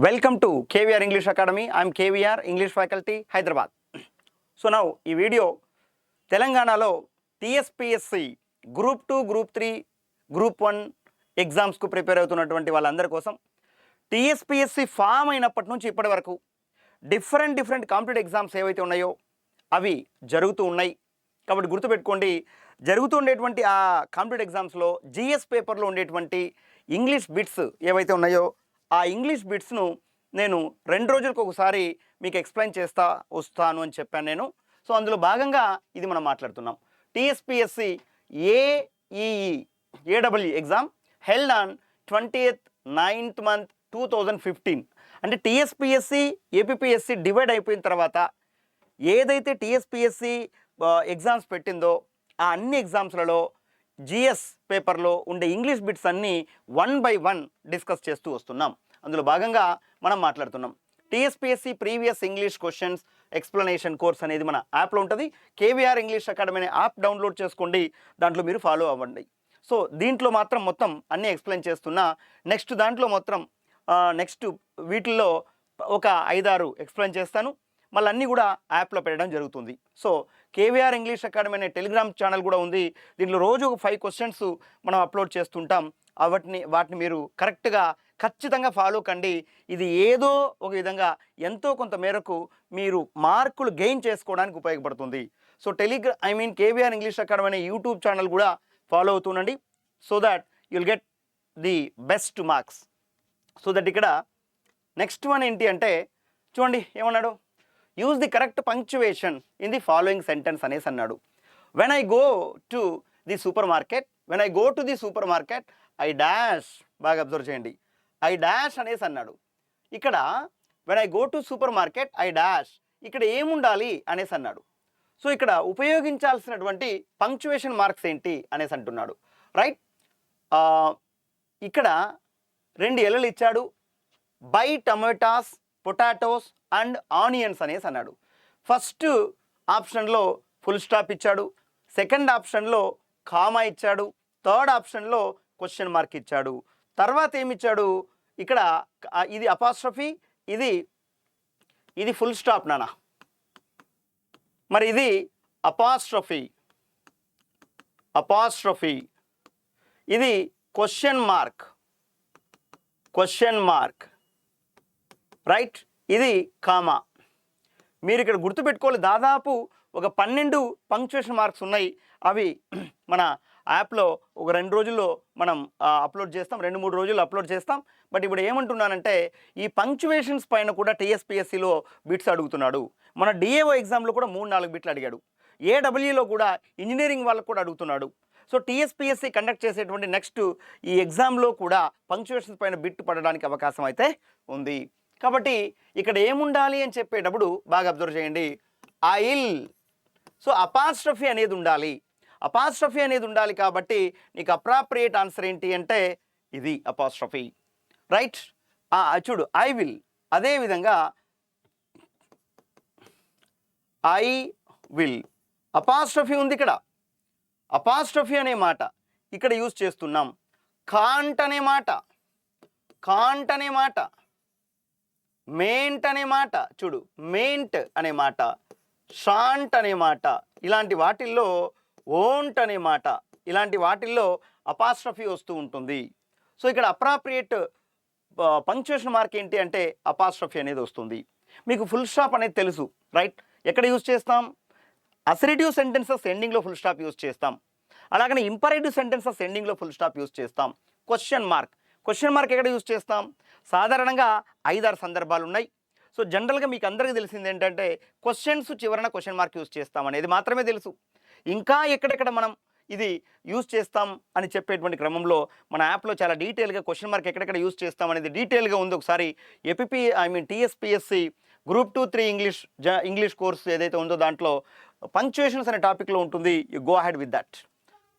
Welcome to KVR English Academy. I'm KVR English Faculty, Hyderabad. So now ఈ video తెలంగాణలో TSPSC group 2, group 3, group 1 ఎగ్జామ్స్కు prepare అవుతున్నటువంటి వాళ్ళందరి కోసం టీఎస్పీఎస్సి ఫామ్ అయినప్పటి నుంచి ఇప్పటి వరకు డిఫరెంట్ కాంపిటేటివ్ ఎగ్జామ్స్ ఏవైతే ఉన్నాయో అవి జరుగుతూ ఉన్నాయి. కాబట్టి గుర్తుపెట్టుకోండి, జరుగుతూ ఉండేటువంటి ఆ కాంపిటేటివ్ ఎగ్జామ్స్లో జిఎస్ పేపర్లో ఉండేటువంటి ఇంగ్లీష్ బిట్స్ ఏవైతే ఉన్నాయో ఆ ఇంగ్లీష్ బిట్స్ను నేను 2 రోజులకు ఒకసారి మీకు ఎక్స్ప్లెయిన్ చేస్తా వస్తాను అని చెప్పాను నేను. సో అందులో భాగంగా ఇది మనం మాట్లాడుతున్నాం. TSPSC AW exam held on 20th 9th month 2015. అంటే టీఎస్పీఎస్సి ఏపీపీఎస్సి డివైడ్ అయిపోయిన తర్వాత ఏదైతే టీఎస్పీఎస్సి ఎగ్జామ్స్ పెట్టిందో ఆ అన్ని ఎగ్జామ్స్లలో జిఎస్ పేపర్లో ఉండే ఇంగ్లీష్ బిట్స్ అన్నీ 1 by 1 డిస్కస్ చేస్తూ వస్తున్నాం. అందులో భాగంగా మనం మాట్లాడుతున్నాం. TSPSC previous English questions explanation course అనేది మన యాప్లో ఉంటుంది. కేవీఆర్ ఇంగ్లీష్ అకాడమీ అనే యాప్ డౌన్లోడ్ చేసుకోండి, దాంట్లో మీరు ఫాలో అవ్వండి. సో దీంట్లో మాత్రం మొత్తం అన్నీ ఎక్స్ప్లెయిన్ చేస్తున్నా. దాంట్లో మొత్తం నెక్స్ట్ వీటిల్లో ఒక 5-6 ఎక్స్ప్లెయిన్ చేస్తాను, మళ్ళీ అన్నీ కూడా యాప్లో పెట్టడం జరుగుతుంది. సో కేవీఆర్ ఇంగ్లీష్ అకాడమీ అనే టెలిగ్రామ్ ఛానల్ కూడా ఉంది. దీంట్లో రోజు ఒక 5 క్వశ్చన్స్ మనం అప్లోడ్ చేస్తుంటాం. వాటిని మీరు కరెక్ట్గా ఖచ్చితంగా ఫాలో కండి. ఇది ఏదో ఒక విధంగా ఎంతో కొంత మేరకు మీరు మార్కులు గెయిన్ చేసుకోవడానికి ఉపయోగపడుతుంది. సో కేవీఆర్ ఇంగ్లీష్ అకాడమీ అనే యూట్యూబ్ ఛానల్ కూడా ఫాలో అవుతుండండి, so that you'll get the best marks. So that ఇక్కడ నెక్స్ట్ వన్ ఏంటి అంటే చూడండి ఏమన్నాడు, use the correct punctuation in the following sentence అనేసి అన్నాడు. When I go to the supermarket I dash. బాగా అబ్జర్వ్ చేయండి, ఐ డాష్ అనేసి అన్నాడు. ఇక్కడ when I go to supermarket I dash, ఇక్కడ ఏముండాలి అనేసి అన్నాడు. సో ఇక్కడ ఉపయోగించాల్సినటువంటి పంక్చువేషన్ మార్క్స్ ఏంటి అనేసి అంటున్నాడు, రైట్. ఇక్కడ 2 ఎలలు ఇచ్చాడు, by tomatoes, potatoes and onions అనేసి అన్నాడు. ఫస్ట్ ఆప్షన్లో ఫుల్ స్టాప్ ఇచ్చాడు, సెకండ్ ఆప్షన్లో కామా ఇచ్చాడు, థర్డ్ ఆప్షన్లో క్వశ్చన్ మార్క్ ఇచ్చాడు. తర్వాత ఏమిచ్చాడు, ఇక్కడ ఇది అపాస్ట్రఫీ, ఇది ఫుల్ స్టాప్ నానా, మరి ఇది అపాస్ట్రఫీ, ఇది క్వశ్చన్ మార్క్, రైట్, ఇది కామా. మీరు ఇక్కడ గుర్తుపెట్టుకోవాలి, దాదాపు ఒక 12 పంక్చువేషన్ మార్క్స్ ఉన్నాయి. అవి మన యాప్లో ఒక 2 రోజుల్లో మనం అప్లోడ్ చేస్తాం, 2-3 రోజుల్లో అప్లోడ్ చేస్తాం. బట్ ఇప్పుడు ఏమంటున్నానంటే ఈ పంక్చువేషన్స్ పైన కూడా టీఎస్పీఎస్సిలో బిట్స్ అడుగుతున్నాడు. మన డిఏఓ ఎగ్జామ్లో కూడా 3-4 బిట్లు అడిగాడు. ఏడబ్ల్యూలో కూడా ఇంజనీరింగ్ వాళ్ళకు కూడా అడుగుతున్నాడు. సో టీఎస్పీఎస్సి కండక్ట్ చేసేటువంటి నెక్స్ట్ ఈ ఎగ్జామ్లో కూడా పంక్చువేషన్స్ పైన బిట్ పడడానికి అవకాశం అయితే ఉంది. కాబట్టి ఇక్కడ ఏముండాలి అని చెప్పేటప్పుడు బాగా అబ్జర్వ్ చేయండి, ఆయిల్. సో అపాస్ట్రఫీ అనేది ఉండాలి కాబట్టి నీకు అప్రాప్రియేట్ ఆన్సర్ ఏంటి అంటే ఇది అపాస్ట్రఫీ, రైట్. చూడు ఐ విల్, అదేవిధంగా ఐ విల్ అపాస్ట్రఫీ ఉంది. ఇక్కడ అపాస్ట్రఫీ అనే మాట ఇక్కడ యూజ్ చేస్తున్నాం. కాంట్ అనే మాట, మేంట్ అనే మాట, చూడు మేంట్ అనే మాట, షాంట్ అనే మాట, ఇలాంటి వాటిల్లో ఓంట్ అనే మాట, ఇలాంటి వాటిల్లో అపాస్ట్రఫీ వస్తూ ఉంటుంది. సో ఇక్కడ అప్రాప్రియేట్ పంక్చువేషన్ మార్క్ ఏంటి అంటే అపాస్ట్రఫీ అనేది వస్తుంది. మీకు ఫుల్ స్టాప్ అనేది తెలుసు, రైట్. ఎక్కడ యూజ్ చేస్తాం, అసరిటివ్ సెంటెన్సెస్ ఎండింగ్లో ఫుల్ స్టాప్ యూజ్ చేస్తాం. అలాగనే ఇంపరేటివ్ సెంటెన్సెస్ ఎండింగ్లో ఫుల్ స్టాప్ యూజ్ చేస్తాం. క్వశ్చన్ మార్క్ ఎక్కడ యూజ్ చేస్తాం, సాధారణంగా 5-6 సందర్భాలు ఉన్నాయి. సో జనరల్గా మీకు అందరికీ తెలిసింది ఏంటంటే క్వశ్చన్స్ చివరన క్వశ్చన్ మార్క్ యూజ్ చేస్తాం అనేది మాత్రమే తెలుసు. ఇంకా ఎక్కడెక్కడ మనం ఇది యూజ్ చేస్తాం అని చెప్పేటువంటి క్రమంలో మన యాప్లో చాలా డీటెయిల్గా క్వశ్చన్ మార్క్ ఎక్కడెక్కడ యూజ్ చేస్తాం అనేది డీటెయిల్గా ఉంది. ఒకసారి టీఎస్పీఎస్సి గ్రూప్ 2, 3 ఇంగ్లీష్ కోర్స్ ఏదైతే ఉందో దాంట్లో పంక్చువేషన్స్ అనే టాపిక్లో ఉంటుంది. You go ahead with that.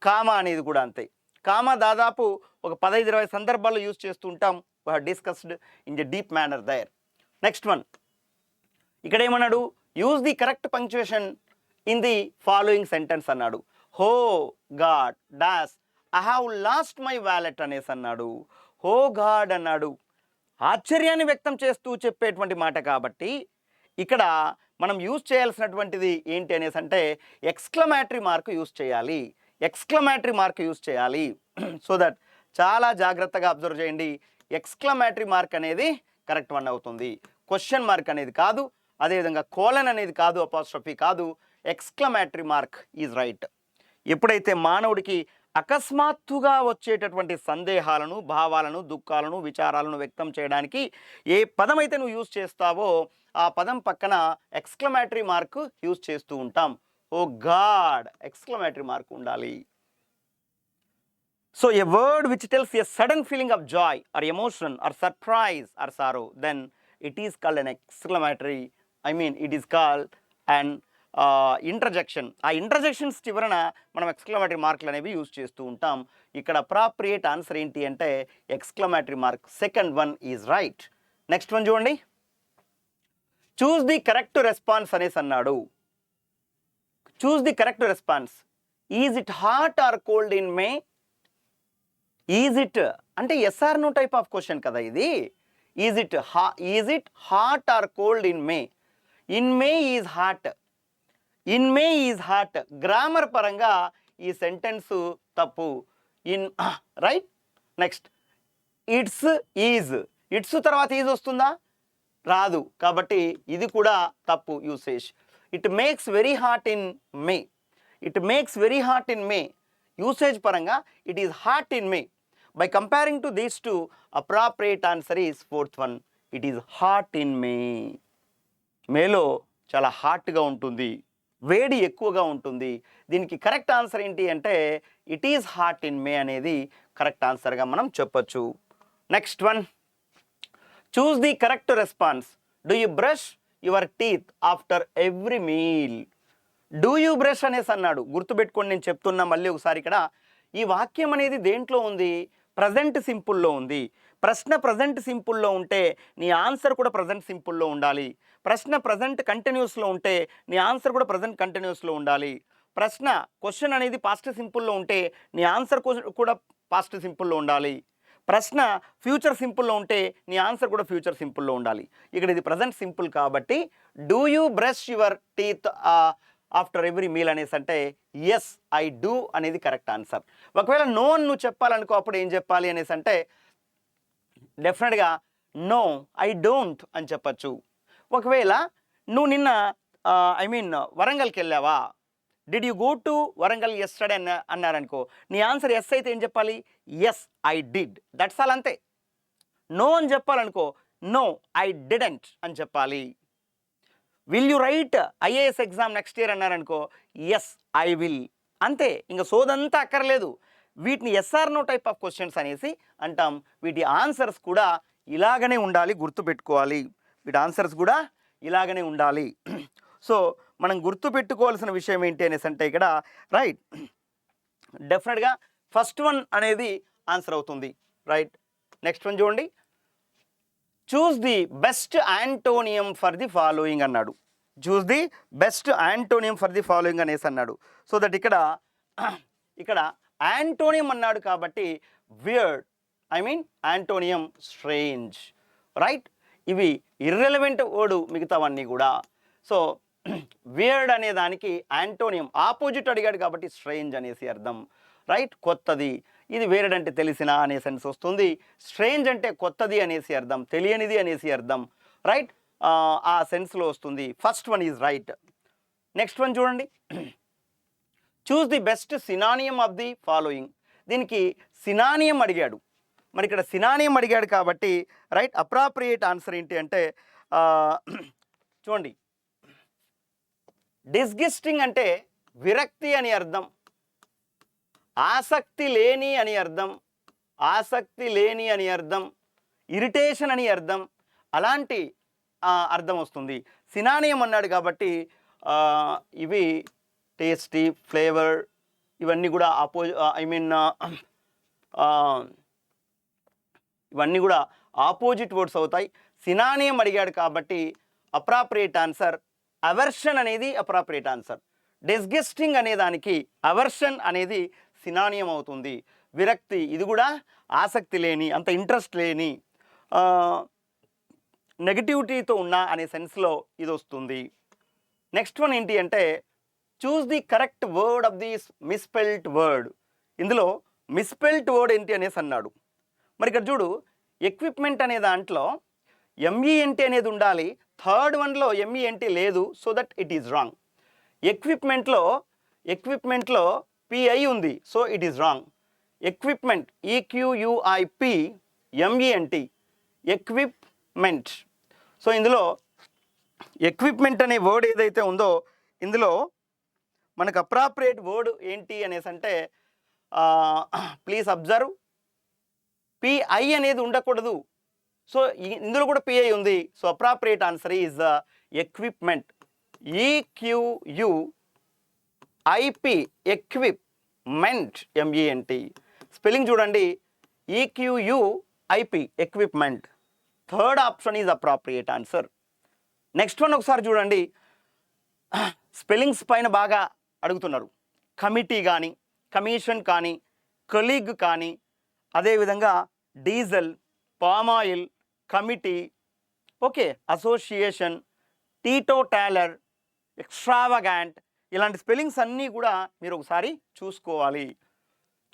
Comma అనేది కూడా అంతే. కామా దాదాపు ఒక 15-20 సందర్భాల్లో యూజ్ చేస్తూ ఉంటాం. We have discussed in a deep manner there. Next one, ఇక్కడ ఏమన్నాడు, use the correct punctuation in the following sentence అన్నాడు. Oh God dash I have lost my wallet అనేసి అన్నాడు. హో గాడ్ అన్నాడు. ఆశ్చర్యాన్ని వ్యక్తం చేస్తూ చెప్పేటువంటి మాట కాబట్టి ఇక్కడ మనం యూజ్ చేయాల్సినటువంటిది ఏంటి అనేసి అంటే ఎక్స్క్లమేటరీ మార్క్ యూజ్ చేయాలి. ఎక్స్క్లమేటరీ మార్క్ యూజ్ చేయాలి. సో దట్ చాలా జాగ్రత్తగా అబ్జర్వ్ చేయండి. ఎక్స్క్లమేటరీ మార్క్ అనేది కరెక్ట్ వన్ అవుతుంది. క్వశ్చన్ మార్క్ అనేది కాదు, అదేవిధంగా కోలన్ అనేది కాదు, అపాస్ట్రఫీ కాదు, ఎక్స్క్లమేటరీ మార్క్ ఈజ్ రైట్. ఎప్పుడైతే మానవుడికి అకస్మాత్తుగా వచ్చేటటువంటి సందేహాలను, భావాలను, దుఃఖాలను, విచారాలను వ్యక్తం చేయడానికి ఏ పదం అయితే నువ్వు యూజ్ చేస్తావో ఆ పదం పక్కన ఎక్స్క్లమేటరీ మార్క్ యూజ్ చేస్తూ ఉంటాం. ఓ గాడ్, ఎక్స్క్లమేటరీ మార్క్ ఉండాలి. So a word which tells a sudden feeling of joy or emotion or surprise or sorrow, then it is called an exclamatory, it is called and interjection. ఆ interjections చివరన మనం exclamatory మార్కులు అనేవి use చేస్తూ ఉంటాం. ఇక్కడ appropriate answer ఏంటి అంటే exclamatory mark, second one is right. Next one చూడండి, చూస్ ది కరెక్ట్ రెస్పాన్స్ అనేసి అన్నాడు. Choose the correct response. Is it hot or cold in May? Is it అంటే yes or no type of question కదా ఇది. Is it hot or cold in May? In May is hot, in May is hot. Grammar పరంగా ఈ sentence తప్పు. In right. Next it's is, it's తర్వాత is వస్తుందా? రాదు. కాబట్టి ఇది కూడా తప్పు usage. It makes very hot in May, it makes very hot in May. Usage పరంగా it is hot in May. By comparing to these two appropriate answer is fourth one, it is hot in May. మేలో చాలా హాట్గా ఉంటుంది, వేడి ఎక్కువగా ఉంటుంది. దీనికి correct answer ఏంటి అంటే ఇట్ ఈస్ హాట్ ఇన్ మే అనేది కరెక్ట్ ఆన్సర్గా మనం చెప్పొచ్చు. Next one, choose the correct response. Do you brush your teeth after every meal? Do you brush అనేసి అన్నాడు. గుర్తుపెట్టుకోండి, నేను చెప్తున్నా మళ్ళీ ఒకసారి. ఇక్కడ ఈ వాక్యం అనేది దేంట్లో ఉంది? ప్రజెంట్ సింపుల్లో ఉంది. ప్రశ్న ప్రజెంట్ సింపుల్లో ఉంటే నీ ఆన్సర్ కూడా ప్రజెంట్ సింపుల్లో ఉండాలి. ప్రశ్న ప్రజెంట్ కంటిన్యూస్లో ఉంటే నీ ఆన్సర్ కూడా ప్రజెంట్ కంటిన్యూస్లో ఉండాలి. ప్రశ్న క్వశ్చన్ అనేది పాస్ట్ సింపుల్లో ఉంటే నీ ఆన్సర్ కూడా పాస్ట్ సింపుల్లో ఉండాలి. ప్రశ్న ఫ్యూచర్ సింపుల్లో ఉంటే నీ ఆన్సర్ కూడా ఫ్యూచర్ సింపుల్లో ఉండాలి. ఇక్కడ ఇది ప్రజెంట్ సింపుల్ కాబట్టి do you brush your teeth after every meal అనేసి అంటే ఎస్ ఐ డూ అనేది కరెక్ట్ ఆన్సర్. ఒకవేళ నో అని నువ్వు చెప్పాలనుకో, అప్పుడు ఏం చెప్పాలి అనేసి అంటే డెఫినెట్గా నో ఐ డోంట్ అని చెప్పచ్చు. ఒకవేళ నువ్వు నిన్న వరంగల్కి వెళ్ళావా, did you go to Warangal yesterday అన్నారనుకో, నీ ఆన్సర్ ఎస్ అయితే ఏం చెప్పాలి? Yes I did, that's all, అంతే. నో అని చెప్పాలనుకో, నో ఐ డిడెంట్ అని చెప్పాలి. Will you write IAS exam next year అన్నారనుకో, ఎస్ ఐ విల్, అంతే. ఇంకా సోదంతా అక్కర్లేదు. వీటిని yes or no type of questions అనేసి అంటాం. వీటి ఆన్సర్స్ కూడా ఇలాగనే ఉండాలి, గుర్తుపెట్టుకోవాలి. వీటి ఆన్సర్స్ కూడా ఇలాగనే ఉండాలి. సో మనం గుర్తుపెట్టుకోవాల్సిన విషయం ఏంటి అనేసి అంటే ఇక్కడ రైట్ డెఫినెట్గా ఫస్ట్ వన్ అనేది ఆన్సర్ అవుతుంది. రైట్. నెక్స్ట్ వన్ చూడండి, choose the best antonym for the following అన్నాడు. Choose the best antonym for the following అనేసి అన్నాడు. సో దట్ ఇక్కడ యాంటోనియం అన్నాడు కాబట్టి వియర్డ్, యాంటోనియం స్ట్రేంజ్. రైట్. ఇవి ఇర్రెలవెంట్ వర్డ్ మిగతావన్నీ కూడా. సో వియర్డ్ అనే దానికి యాంటోనియం ఆపోజిట్ అడిగాడు కాబట్టి స్ట్రేంజ్ అనేసి అర్థం. రైట్. కొత్తది, ఇది వేరేడ్ అంటే తెలిసిన అనే సెన్స్ వస్తుంది. స్ట్రేంజ్ అంటే కొత్తది అనేసి అర్థం, తెలియనిది అనేసి అర్థం. రైట్. ఆ సెన్స్లో వస్తుంది. First one is right. Next one చూడండి, choose the best synonym of the following. దీనికి సినానియం అడిగాడు. మరి ఇక్కడ సినానియం అడిగాడు కాబట్టి రైట్ అప్రాప్రియేట్ ఆన్సర్ ఏంటి అంటే చూడండి, డిస్గస్టింగ్ అంటే విరక్తి అని అర్థం, ఆసక్తి లేని అని అర్థం, ఆసక్తి లేని అని అర్థం, ఇరిటేషన్ అని అర్థం, అలాంటి అర్థం వస్తుంది. సినానియం అన్నాడు కాబట్టి ఇవి టేస్టీ, ఫ్లేవర్, ఇవన్నీ కూడా ఇవన్నీ కూడా ఆపోజిట్ వర్డ్స్ అవుతాయి. సినానియం అడిగాడు కాబట్టి అప్రాప్రియేట్ ఆన్సర్ అవర్షన్ అనేది అప్రాప్రియేట్ ఆన్సర్. డిస్గస్టింగ్ అనే దానికి అవర్షన్ అనేది సినానియం అవుతుంది. విరక్తి, ఇది కూడా ఆసక్తి లేని, అంత ఇంట్రెస్ట్ లేని. నెగటివిటీతో ఉన్నా అనే సెన్స్లో ఇది వస్తుంది. నెక్స్ట్ వన్ ఏంటి అంటే చూస్ the correct word of the misspelt word. ఇందులో మిస్పెల్ట్ వర్డ్ ఏంటి అనేసి అన్నాడు. మరి ఇక్కడ చూడు, ఎక్విప్మెంట్ అనే దాంట్లో ఎంఈఎన్టీ అనేది ఉండాలి, థర్డ్ వన్లో ఎంఈఎన్టీ లేదు, so that it is wrong. ఎక్విప్మెంట్లో పిఐ ఉంది, so it is wrong. Equipment E Q U I P M E N T equipment. So ఇందులో ఎక్విప్మెంట్ అనే వర్డ్ ఏదైతే ఉందో ఇందులో మనకు అప్రాప్రియేట్ వర్డ్ ఏంటి అనేసి అంటే ప్లీజ్ అబ్జర్వ్, పిఐ అనేది ఉండకూడదు. సో ఇందులో కూడా పిఐ ఉంది. So appropriate answer is equipment. E Q U I P equipment M E N T. Spelling చూడండి, E Q U I P equipment. Third option is appropriate answer. Next one ఒకసారి చూడండి, స్పెల్లింగ్స్ పైన బాగా అడుగుతున్నారు. కమిటీ కానీ, కమిషన్ కానీ, కొలీగ్ కానీ, అదేవిధంగా diesel, palm oil, committee, okay, association, teetotaller, extravagant, ఇలాంటి స్పెల్లింగ్స్ అన్నీ కూడా మీరు ఒకసారి చూసుకోవాలి.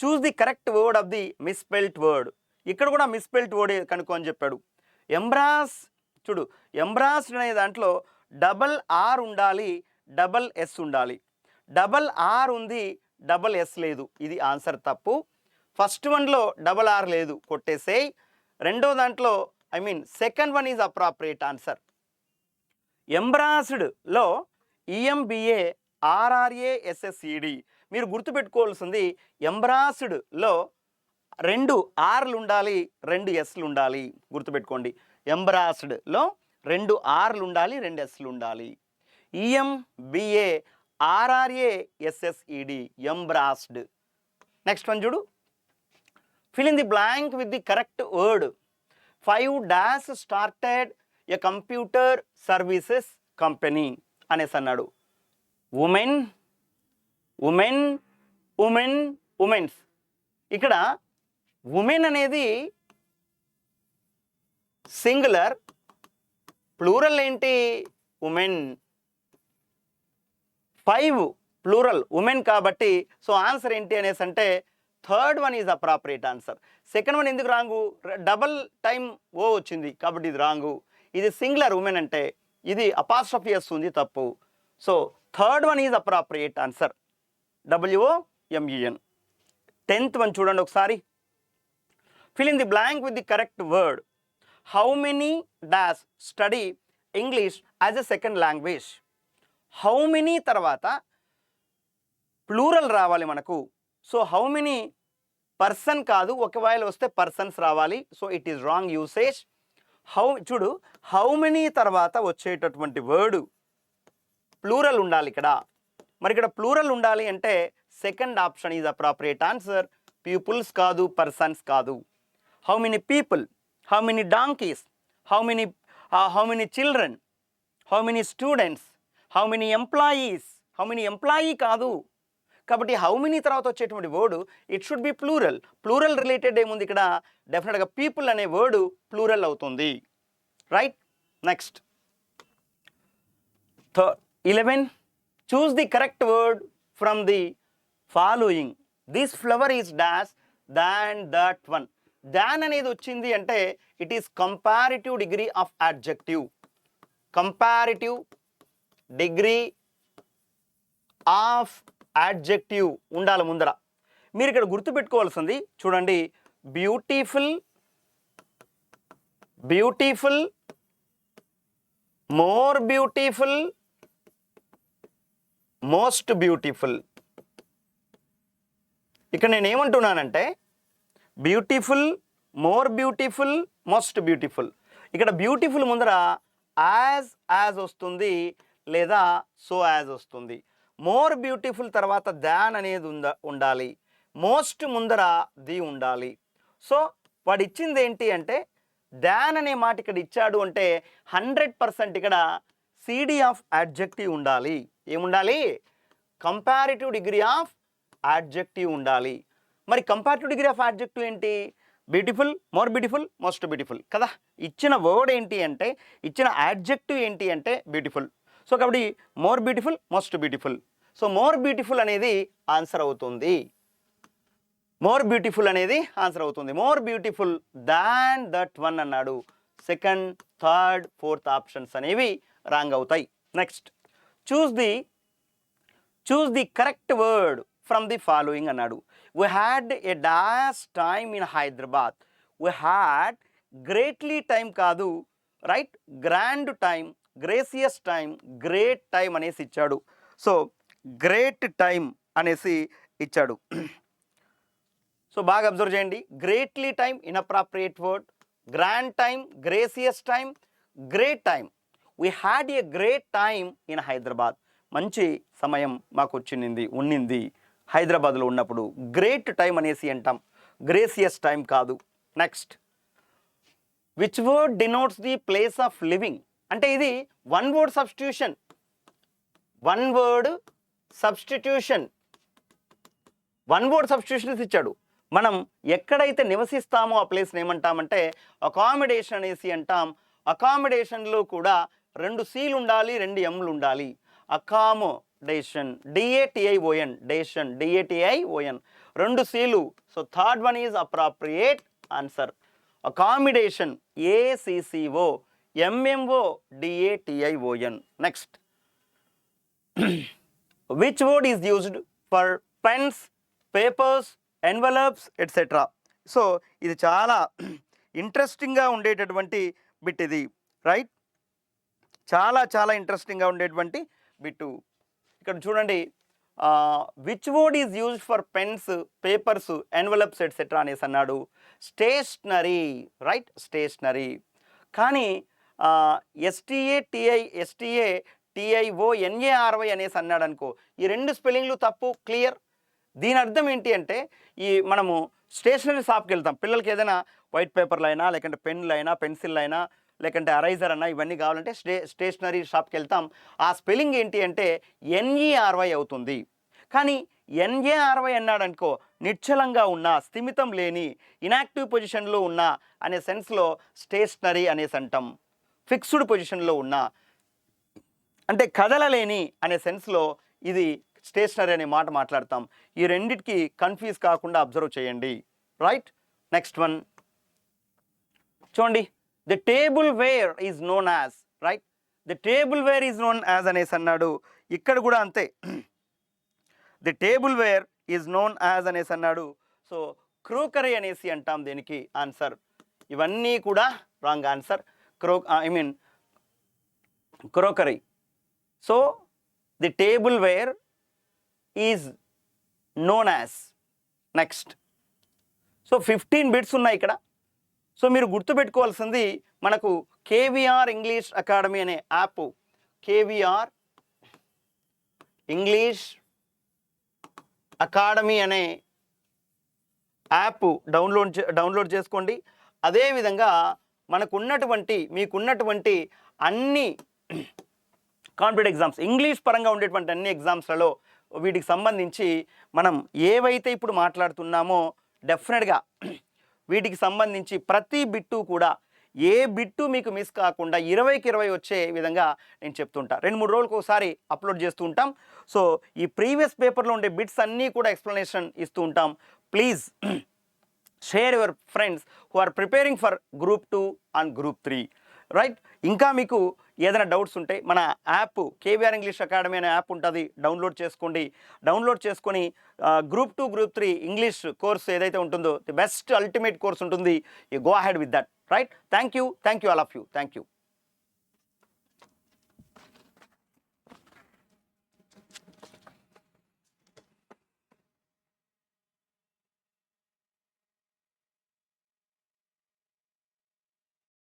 Choose the correct word of the misspelt word. ఇక్కడ కూడా మిస్పెల్ట్ వర్డ్ కనుక్కో అని చెప్పాడు. ఎంబ్రాస్, చూడు, ఎంబ్రాస్ అనే దాంట్లో డబల్ ఆర్ ఉండాలి, డబల్ ఎస్ ఉండాలి. డబల్ ఆర్ ఉంది, డబల్ ఎస్ లేదు, ఇది ఆన్సర్ తప్పు. ఫస్ట్ వన్లో డబల్ ఆర్ లేదు, కొట్టేసేయ్. రెండో దాంట్లో second one is appropriate answer. ఎంబ్రాస్డ్లో ఈఎంబిఏ ఆర్ఆర్ఏ ఎస్ఎస్ఈడి. మీరు గుర్తుపెట్టుకోవాల్సింది, ఎంబ్రాస్డ్లో 2 ఆర్లు ఉండాలి, 2 ఎస్లు ఉండాలి. గుర్తుపెట్టుకోండి, ఎంబ్రాస్డ్లో 2 ఆర్లు ఉండాలి, 2 ఎస్లు ఉండాలి. ఈఎంబిఏ ఆర్ఆర్ఏ ఎస్ఎస్ఈడి ఎంబ్రాస్డ్. నెక్స్ట్ వన్ చూడు, fill in the blank with the correct word. 5 dash started a computer services company అనేసి అన్నాడు. Women, women, women, women's. ఇక్కడ ఉమెన్ అనేది సింగులర్, ప్లూరల్ ఏంటి? ఉమెన్. 5 ప్లూరల్ ఉమెన్ కాబట్టి సో ఆన్సర్ ఏంటి అనేసి అంటే third one is appropriate answer. Second one ఎందుకు రాంగు? డబల్ టైం ఓ వచ్చింది కాబట్టి ఇది రాంగు. ఇది సింగులర్ ఉమెన్ అంటే ఇది అపాస్ట్రఫీ ఉంది, తప్పు. So third one is appropriate answer, WOMEN. 10th one చూడండి ఒకసారి. Fill in the blank with the correct word. How many dash study English as a second language. How many తర్వాత plural రావాలి మనకు. So how many person కాదు, ఒకవేళ వస్తే persons రావాలి. So it is wrong usage. చూడు, హౌ మెనీ తర్వాత వచ్చేటటువంటి వర్డ్ ప్లూరల్ ఉండాలి ఇక్కడ. మరి ఇక్కడ ప్లూరల్ ఉండాలి అంటే second option is appropriate answer. Peoples కాదు, పర్సన్స్ కాదు. How many people, how many donkeys, how many children, how many students, how many employees. How many employee కాదు కాబట్టి హౌ మెనీ తర్వాత వచ్చేటువంటి word it should be plural. Plural related ఏముంది ఇక్కడ? డెఫినెట్గా people అనే వర్డ్ ప్లూరల్ అవుతుంది, right? Next 11. Choose the correct word from the following. This flower is dash than that one. దాన్ అనేది వచ్చింది అంటే it is comparative degree of adjective. Comparative degree of adjective ఉండాలి ముందర. మీరు ఇక్కడ గుర్తుపెట్టుకోవాల్సింది చూడండి, beautiful, beautiful, more beautiful, most beautiful. ఇక్కడ నేను ఏమంటున్నానంటే beautiful, more beautiful, most beautiful. ఇక్కడ బ్యూటిఫుల్ ముందర యాజ్ వస్తుంది లేదా సో యాజ్ వస్తుంది. మోర్ బ్యూటిఫుల్ తర్వాత దాన్ అనేది ఉండాలి. మోస్ట్ ముందర ది ఉండాలి. సో వాడు ఇచ్చింది ఏంటి అంటే దాన్ అనే మాట ఇక్కడ ఇచ్చాడు అంటే 100% ఇక్కడ సిడి ఆఫ్ అడ్జెక్టివ్ ఉండాలి. ఏముండాలి? కంపారిటివ్ డిగ్రీ ఆఫ్ అడ్జెక్టివ్ ఉండాలి. మరి కంపారిటివ్ డిగ్రీ ఆఫ్ అడ్జెక్టివ్ ఏంటి? Beautiful, more beautiful, most beautiful కదా. ఇచ్చిన వర్డ్ ఏంటి అంటే, ఇచ్చిన యాడ్జెక్టివ్ ఏంటి అంటే బ్యూటిఫుల్. సో కాబట్టి more beautiful, most beautiful. So more beautiful అనేది ఆన్సర్ అవుతుంది. మోర్ బ్యూటిఫుల్ అనేది ఆన్సర్ అవుతుంది. More beautiful than that one అన్నాడు. సెకండ్, థర్డ్, ఫోర్త్ ఆప్షన్స్ అనేవి రాంగ్ అవుతాయి. Next, choose the correct word from the following అన్నాడు. We had a dash time in Hyderabad. We had greatly time కాదు, right, grand time, gracious time, great time అనేసి ఇచ్చాడు. So great time అనేసి ఇచ్చాడు. So బాగా observe చేయండి. Greatly time inappropriate word, grand time, gracious time, great time. We had a great time in Hyderabad. మంచి సమయం మాకు ఉన్నింది హైదరాబాద్లో ఉన్నప్పుడు. గ్రేట్ టైం అనేసి అంటాం, గ్రేసియస్ టైం కాదు. Next, which word denotes the place of living అంటే ఇది one word substitution. One word substitutions ఇచ్చాడు. మనం ఎక్కడైతే నివసిస్తామో ఆ ప్లేస్ని ఏమంటామంటే అకామిడేషన్ అనేసి అంటాం. అకామిడేషన్లో కూడా 2 సీలు ఉండాలి, 2 ఎంలు ఉండాలి. అకామోడేషన్, డిఏటిఐఓఎన్, డేషన్, డిఏటిఐఓఎన్, 2 సీలు. So third one is appropriate answer. Accommodation, A C C O, M M O, D A T I O N. Next, which word is used for pens, papers, envelopes etcetera. So ఇది చాలా ఇంట్రెస్టింగ్గా ఉండేటటువంటి బిట్ ఇది, రైట్. చాలా ఇంట్రెస్టింగ్గా ఉండేటువంటి బిట్టు. ఇక్కడ చూడండి, which word is used for pens, papers, envelopes etcetera అనేసి అన్నాడు. Stationery, right, stationery. కానీ STATIONARY అనేసి అన్నాడు అనుకో, ఈ 2 స్పెల్లింగ్లు తప్పు, క్లియర్. దీని అర్థం ఏంటి అంటే, మనము స్టేషనరీ షాప్కి వెళ్తాం, పిల్లలకి ఏదైనా వైట్ పేపర్లు అయినా, లేకుంటే పెన్నులు అయినా, పెన్సిల్ అయినా, లేకుంటే అరైజర్ అన్నా, ఇవన్నీ కావాలంటే స్టేషనరీ షాప్కి వెళ్తాం. ఆ స్పెల్లింగ్ ఏంటి అంటే NERY అవుతుంది. కానీ NARY అన్నాడు అనుకో, నిశ్చలంగా ఉన్నా, స్థిమితం లేని, ఇనాక్టివ్ పొజిషన్లో ఉన్నా అనే సెన్స్లో స్టేషనరీ అనేసి అంటాం. ఫిక్స్డ్ పొజిషన్లో ఉన్నా అంటే కదలలేని అనే సెన్స్లో ఇది స్టేషనరీ అనే మాట మాట్లాడతాం. ఈ రెండిటికి కన్ఫ్యూజ్ కాకుండా అబ్జర్వ్ చేయండి, రైట్. నెక్స్ట్ వన్ చూడండి, the table where is known as, right. The table where is known as అనేసి అన్నాడు. ఇక్కడ కూడా అంతే, the table where is known as అనేసి అన్నాడు. సో క్రోకరీ అనేసి అంటాం దీనికి ఆన్సర్. ఇవన్నీ కూడా wrong answer. Crockery. So the table where is known as. Next, so 15 bits ఉన్నాయి ఇక్కడ. సో మీరు గుర్తుపెట్టుకోవాల్సింది, మనకు KVR ఇంగ్లీష్ అకాడమీ అనే యాప్, KVR ఇంగ్లీష్ అకాడమీ అనే యాప్ డౌన్లోడ్ చేసుకోండి. అదేవిధంగా మీకున్నటువంటి అన్ని కాంపిటేటివ్ ఎగ్జామ్స్, ఇంగ్లీష్ పరంగా ఉండేటువంటి అన్ని ఎగ్జామ్స్లలో వీటికి సంబంధించి మనం ఏవైతే ఇప్పుడు మాట్లాడుతున్నామో డెఫినెట్గా వీటికి సంబంధించి ప్రతి బిట్టు కూడా, ఏ బిట్టు మీకు మిస్ కాకుండా 20కి 20 వచ్చే విధంగా నేను చెప్తుంటా. 2-3 రోజులకు ఒకసారి అప్లోడ్ చేస్తూ ఉంటాం. సో ఈ ప్రీవియస్ పేపర్లో ఉండే బిట్స్ అన్నీ కూడా ఎక్స్ప్లెనేషన్ ఇస్తూ ఉంటాం. Please share your friends who are preparing for group 2 and group 3, right. ఇంకా మీకు ఏదైనా డౌట్స్ ఉంటే మన యాప్ KVR ఇంగ్లీష్ అకాడమీ అనే యాప్ ఉంటుంది, డౌన్లోడ్ చేసుకోండి. డౌన్లోడ్ చేసుకొని గ్రూప్ 2, గ్రూప్ 3 ఇంగ్లీష్ కోర్స్ ఏదైతే ఉంటుందో, ది బెస్ట్ అల్టిమేట్ కోర్స్ ఉంటుంది. You go ahead with that, right. Thank you all of you. Thank you.